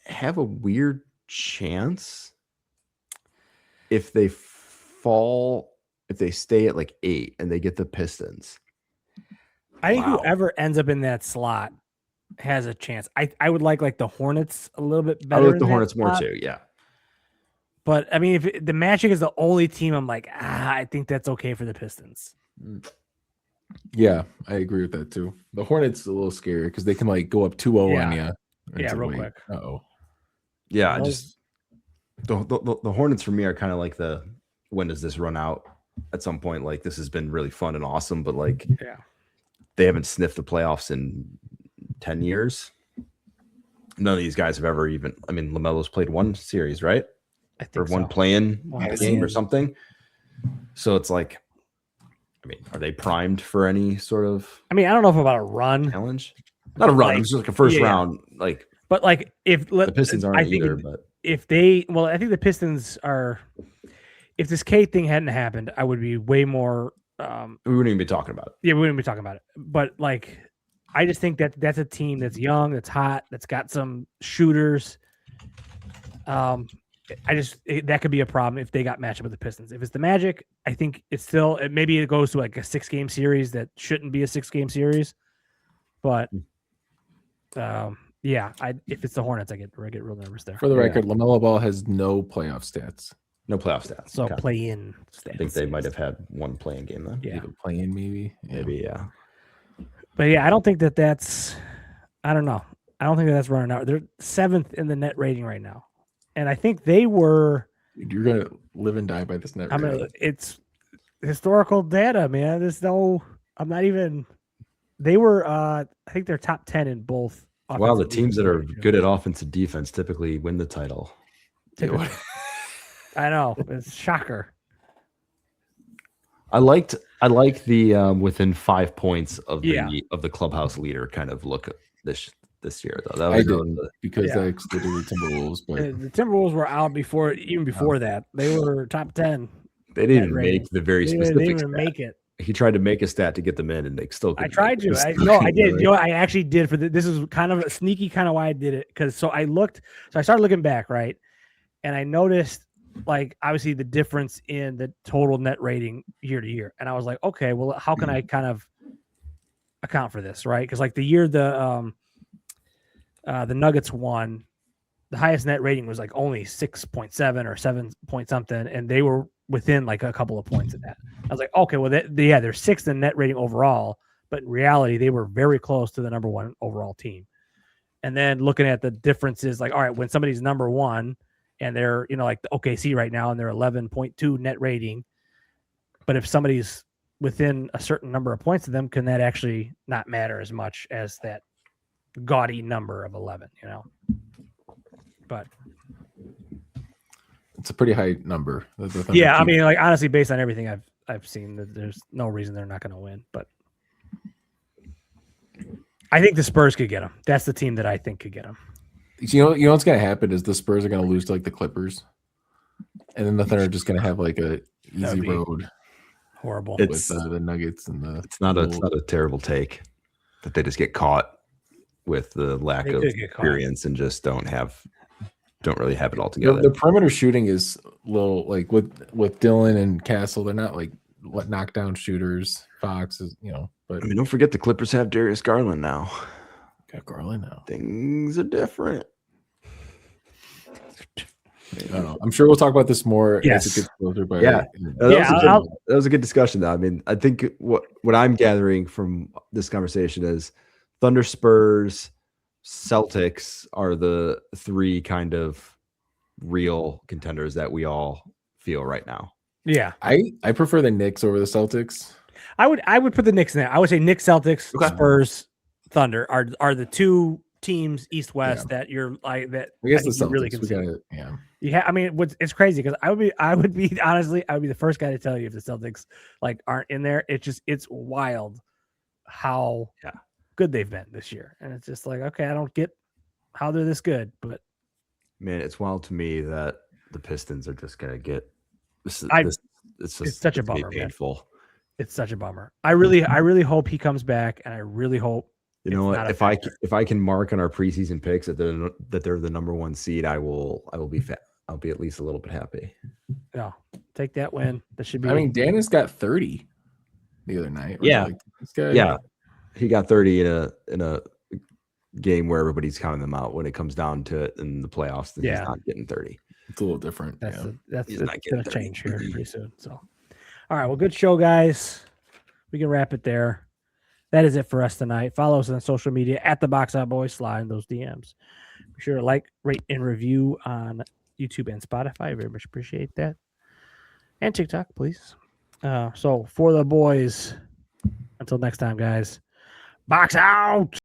have a weird chance if they stay at like 8 and they get the Pistons? I think whoever ends up in that slot has a chance. I would like the Hornets a little bit better. I like the Hornets more too, yeah. But I mean, if the Magic is the only team, I'm like, I think that's okay for the Pistons. Yeah, I agree with that too. The Hornets a little scary because they can like go up 2-0 on you. Yeah, real quick. Yeah, I just the Hornets for me are kind of like when does this run out? At some point, like this has been really fun and awesome, but like they haven't sniffed the playoffs in 10 years. None of these guys have ever even. I mean, LaMelo's played one series, right? I think one playing game or something. So it's like, I mean, are they primed for any sort of? I mean, I don't know if about a run challenge. Not a run. It's just like a first round. Like, but like if the Pistons aren't either. But if they, I think the Pistons are. If this K thing hadn't happened, I would be way more. We wouldn't even be talking about it. Yeah, we wouldn't be talking about it. But like, I just think that's a team that's young, that's hot, that's got some shooters. That could be a problem if they got matched up with the Pistons. If it's the Magic, I think maybe it goes to like a 6-game series that shouldn't be a 6-game series. But if it's the Hornets, I get real nervous there. For the record, LaMelo Ball has no playoff stats. No playoff stats. So play-in stats. I think they might have had one playing game then. Yeah, play-in maybe. Maybe, yeah. But yeah, I don't think that's. I don't know. I don't think that's running out. They're 7th in the net rating right now. And I think they were. You're gonna live and die by this net rating. It's historical data, man. I'm not even. They were, I think they're top 10 in both. Wow, the teams that are good at offensive defense typically win the title. I know, it's shocker. I like the within 5 points of the clubhouse leader kind of look this year though. That was because I excluded the Timberwolves, but the Timberwolves were out before that. They were top 10. They didn't even make the very specific. They didn't even make it. He tried to make a stat to get them in, and they still. I tried to. I did. I actually did this is kind of a sneaky kind of why I did it because I started looking back, right, and I noticed like obviously the difference in the total net rating year to year, and I was like, okay, well, how can I kind of account for this, right? Because like the year the Nuggets won, the highest net rating was like only 6.7 or 7 point something, and they were within like a couple of points of that. I was like, okay, well, they're sixth in net rating overall, but in reality, they were very close to the number one overall team. And then looking at the differences, like, all right, when somebody's number one and they're, like the OKC right now, and they're 11.2 net rating, but if somebody's within a certain number of points of them, can that actually not matter as much as that gaudy number of 11, But it's a pretty high number. Yeah, I mean, like honestly, based on everything I've seen, that there's no reason they're not going to win. But I think the Spurs could get them. That's the team that I think could get them. You know what's going to happen is the Spurs are going to lose to like the Clippers, and then the Thunder are just going to have like a easy road. Horrible with the Nuggets and the. It's not a terrible take that they just get caught with the lack of experience and just don't really have it all together. The perimeter shooting is a little like with Dylan and Castle. They're not like knockdown shooters. Fox is, but I mean, don't forget the Clippers have Darius Garland now. Got Garland now. Things are different. I don't know. I'm sure we'll talk about this more as it gets closer. But that was a good discussion, though. I mean, I think what I'm gathering from this conversation is Thunder, Spurs, Celtics are the three kind of real contenders that we all feel right now. Yeah, I prefer the Knicks over the Celtics. I would put the Knicks in there. I would say Knicks, Celtics, Spurs, Thunder are the two teams East West that you're like that. I guess the Celtics really consider. Yeah. I mean, it's crazy because I would be honestly, I would be the first guy to tell you if the Celtics like aren't in there. It's wild how good they've been this year, and it's just like, okay, I don't get how they're this good, but man, it's wild to me that the Pistons are just gonna get it's such a bummer. Painful. Man. It's such a bummer. I really hope he comes back, and I really hope. You know what? If I can mark on our preseason picks that they're the number one seed, I'll be at least a little bit happy. Yeah, take that win. That should be. I mean, Dennis got 30 the other night. Yeah, he got 30 in a game where everybody's counting them out. When it comes down to it in the playoffs, then he's not getting 30. It's a little different. That's going to change here pretty soon. So, all right. Well, good show, guys. We can wrap it there. That is it for us tonight. Follow us on social media at the Box Out Boys. Slide in those DMs. Be sure to like, rate, and review on YouTube and Spotify. Very much appreciate that. And TikTok, please. So for the boys, until next time, guys. Box out.